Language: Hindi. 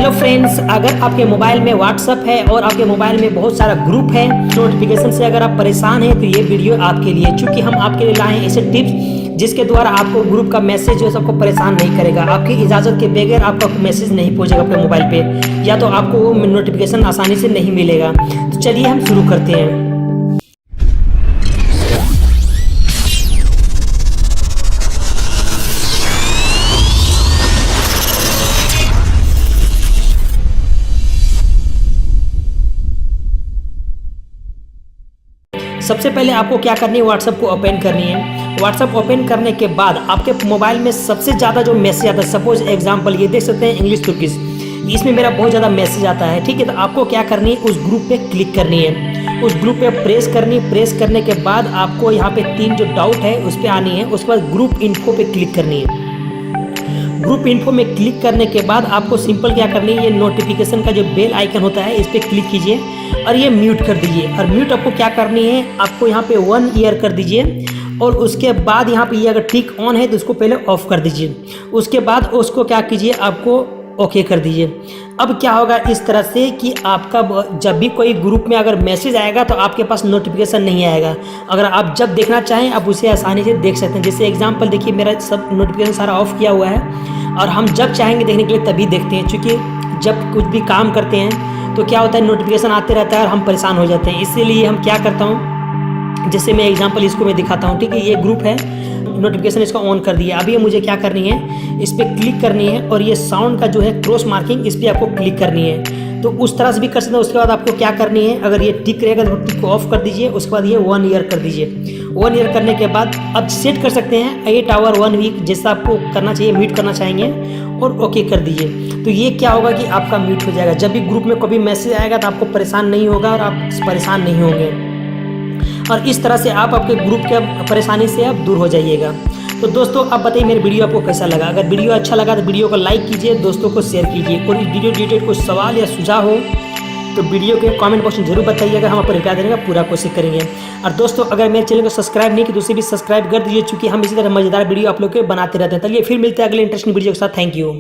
हेलो फ्रेंड्स, अगर आपके मोबाइल में व्हाट्सअप है और आपके मोबाइल में बहुत सारा ग्रुप है, नोटिफिकेशन से अगर आप परेशान हैं तो ये वीडियो आपके लिए, क्योंकि हम आपके लिए लाए हैं ऐसे टिप्स जिसके द्वारा आपको ग्रुप का मैसेज जो है सबको परेशान नहीं करेगा। आपकी इजाज़त के बगैर आपका मैसेज नहीं पहुंचेगा आपके मोबाइल पे, या तो आपको वो नोटिफिकेशन आसानी से नहीं मिलेगा। तो चलिए हम शुरू करते हैं। सबसे पहले आपको क्या करनी है, व्हाट्सएप को ओपन करनी है। व्हाट्सएप ओपन करने के बाद आपके मोबाइल में सबसे ज़्यादा जो मैसेज आता है, सपोज एग्जांपल ये देख सकते हैं इंग्लिश तुर्किश, इसमें मेरा बहुत ज़्यादा मैसेज आता है। ठीक है, तो आपको क्या करनी है, उस ग्रुप पे क्लिक करनी है, उस ग्रुप पे प्रेस करनी है। प्रेस करने के बाद आपको यहाँ पे 3 जो डाउट है उस पर आनी है, उसके बाद ग्रुप इन्फो पे क्लिक करनी है। ग्रुप इन्फो में क्लिक करने के बाद आपको सिंपल क्या करनी है, ये नोटिफिकेशन का जो बेल आइकन होता है इस पर क्लिक कीजिए और ये म्यूट कर दीजिए। और म्यूट आपको क्या करनी है, आपको यहाँ पे 1 ईयर कर दीजिए और उसके बाद यहाँ पे ये अगर टिक ऑन है तो उसको पहले ऑफ कर दीजिए। उसके बाद उसको क्या कीजिए, आपको ओके कर दीजिए। अब क्या होगा इस तरह से कि आपका जब भी कोई ग्रुप में अगर मैसेज आएगा तो आपके पास नोटिफिकेशन नहीं आएगा। अगर आप जब देखना चाहें आप उसे आसानी से देख सकते हैं। जैसे एग्जांपल देखिए, मेरा सब नोटिफिकेशन सारा ऑफ किया हुआ है और हम जब चाहेंगे देखने के लिए तभी देखते हैं, क्योंकि जब कुछ भी काम करते हैं तो क्या होता है, नोटिफिकेशन आते रहता है और हम परेशान हो जाते हैं। इसीलिए हम क्या करता हूँ, जैसे मैं एग्जांपल इसको मैं दिखाता हूँ। ठीक है, ये ग्रुप है, नोटिफिकेशन इसका ऑन कर दिया। अभी मुझे क्या करनी है, इस पर क्लिक करनी है और ये साउंड का जो है क्रॉस मार्किंग, इस पर आपको क्लिक करनी है। तो उस तरह से भी कर सकते हैं। उसके बाद आपको क्या करनी है, अगर ये टिक रहेगा तो टिक को ऑफ कर दीजिए। उसके बाद ये 1 ईयर कर दीजिए। 1 ईयर करने के बाद अब सेट कर सकते हैं 8 आवर 1 वीक, जैसा आपको करना चाहिए, म्यूट करना चाहेंगे और ओके कर दीजिए। तो ये क्या होगा कि आपका म्यूट हो जाएगा। जब भी ग्रुप में कभी मैसेज आएगा तो आपको परेशान नहीं होगा और आप परेशान नहीं होंगे। और इस तरह से आप आपके ग्रुप के परेशानी से आप दूर हो जाइएगा। तो दोस्तों आप बताइए मेरी वीडियो आपको कैसा लगा। अगर वीडियो अच्छा लगा तो वीडियो को लाइक कीजिए, दोस्तों को शेयर कीजिए। और इस वीडियो रिलेटेड कोई सवाल या सुझाव हो तो वीडियो के कमेंट बॉक्स में जरूर बताइएगा, हम आपको रिप्लाई देने का पूरा कोशिश करेंगे। और दोस्तों अगर मेरे चैनल को सब्सक्राइब नहीं किया तो उसे भी सब्सक्राइब कर दीजिए, क्योंकि हम इसी तरह मजेदार वीडियो आप लोग के बनाते रहते हैं। चलिए फिर मिलते हैं अगले इंटरेस्टिंग वीडियो के साथ। Thank you.